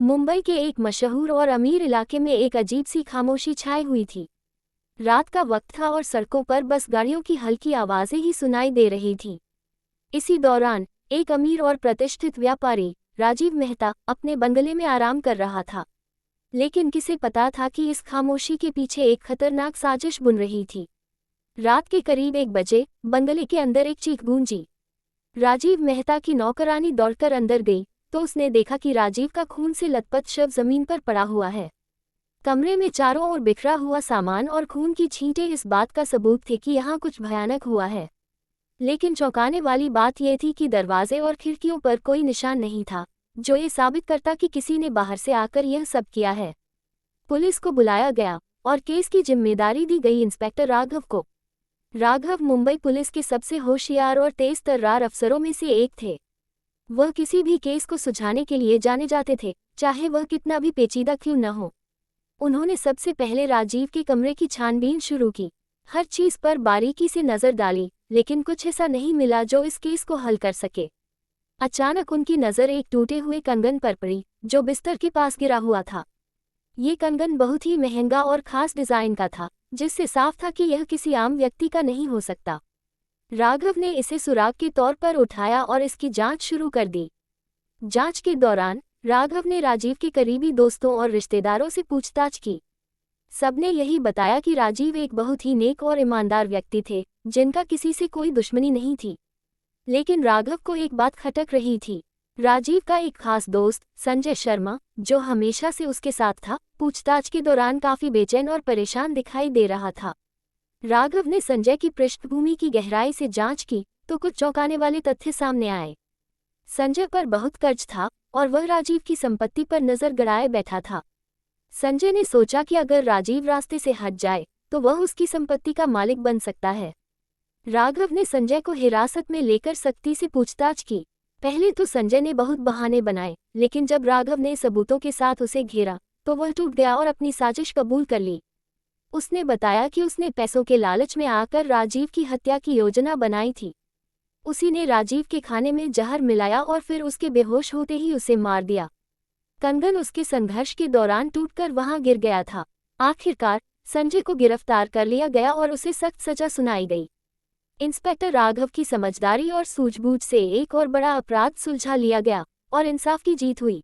मुंबई के एक मशहूर और अमीर इलाके में एक अजीब सी खामोशी छाई हुई थी। रात का वक्त था और सड़कों पर बस गाड़ियों की हल्की आवाजें ही सुनाई दे रही थीं। इसी दौरान एक अमीर और प्रतिष्ठित व्यापारी राजीव मेहता अपने बंगले में आराम कर रहा था। लेकिन किसे पता था कि इस खामोशी के पीछे एक खतरनाक साजिश बुन रही थी। रात के करीब 1 बजे बंगले के अंदर एक चीख गूंजी। राजीव मेहता की नौकरानी दौड़कर अंदर गई तो उसने देखा कि राजीव का खून से लथपथ शव जमीन पर पड़ा हुआ है। कमरे में चारों ओर बिखरा हुआ सामान और खून की छींटें इस बात का सबूत थे कि यहाँ कुछ भयानक हुआ है। लेकिन चौंकाने वाली बात यह थी कि दरवाजे और खिड़कियों पर कोई निशान नहीं था, जो ये साबित करता कि किसी ने बाहर से आकर यह सब किया है। पुलिस को बुलाया गया और केस की जिम्मेदारी दी गई इंस्पेक्टर राघव को। राघव मुंबई पुलिस के सबसे होशियार और तेज तर्रार अफसरों में से एक थे। वह किसी भी केस को सुलझाने के लिए जाने जाते थे, चाहे वह कितना भी पेचीदा क्यों न हो। उन्होंने सबसे पहले राजीव के कमरे की छानबीन शुरू की। हर चीज पर बारीकी से नजर डाली, लेकिन कुछ ऐसा नहीं मिला जो इस केस को हल कर सके। अचानक उनकी नज़र एक टूटे हुए कंगन पर पड़ी, जो बिस्तर के पास गिरा हुआ था। ये कंगन बहुत ही महंगा और खास डिजाइन का था, जिससे साफ था कि यह किसी आम व्यक्ति का नहीं हो सकता। राघव ने इसे सुराग के तौर पर उठाया और इसकी जांच शुरू कर दी। जांच के दौरान राघव ने राजीव के करीबी दोस्तों और रिश्तेदारों से पूछताछ की। सबने यही बताया कि राजीव एक बहुत ही नेक और ईमानदार व्यक्ति थे, जिनका किसी से कोई दुश्मनी नहीं थी। लेकिन राघव को एक बात खटक रही थी। राजीव का एक खास दोस्त संजय शर्मा, जो हमेशा से उसके साथ था, पूछताछ के दौरान काफी बेचैन और परेशान दिखाई दे रहा था। राघव ने संजय की पृष्ठभूमि की गहराई से जांच की तो कुछ चौंकाने वाले तथ्य सामने आए। संजय पर बहुत कर्ज था और वह राजीव की संपत्ति पर नजर गड़ाए बैठा था। संजय ने सोचा कि अगर राजीव रास्ते से हट जाए तो वह उसकी संपत्ति का मालिक बन सकता है। राघव ने संजय को हिरासत में लेकर सख्ती से पूछताछ की। पहले तो संजय ने बहुत बहाने बनाए, लेकिन जब राघव ने सबूतों के साथ उसे घेरा तो वह टूट गया और अपनी साजिश कबूल कर ली। उसने बताया कि उसने पैसों के लालच में आकर राजीव की हत्या की योजना बनाई थी। उसी ने राजीव के खाने में जहर मिलाया और फिर उसके बेहोश होते ही उसे मार दिया। कंगन उसके संघर्ष के दौरान टूटकर वहां गिर गया था। आखिरकार संजय को गिरफ्तार कर लिया गया और उसे सख्त सजा सुनाई गई। इंस्पेक्टर राघव की समझदारी और सूझबूझ से एक और बड़ा अपराध सुलझा लिया गया और इंसाफ की जीत हुई।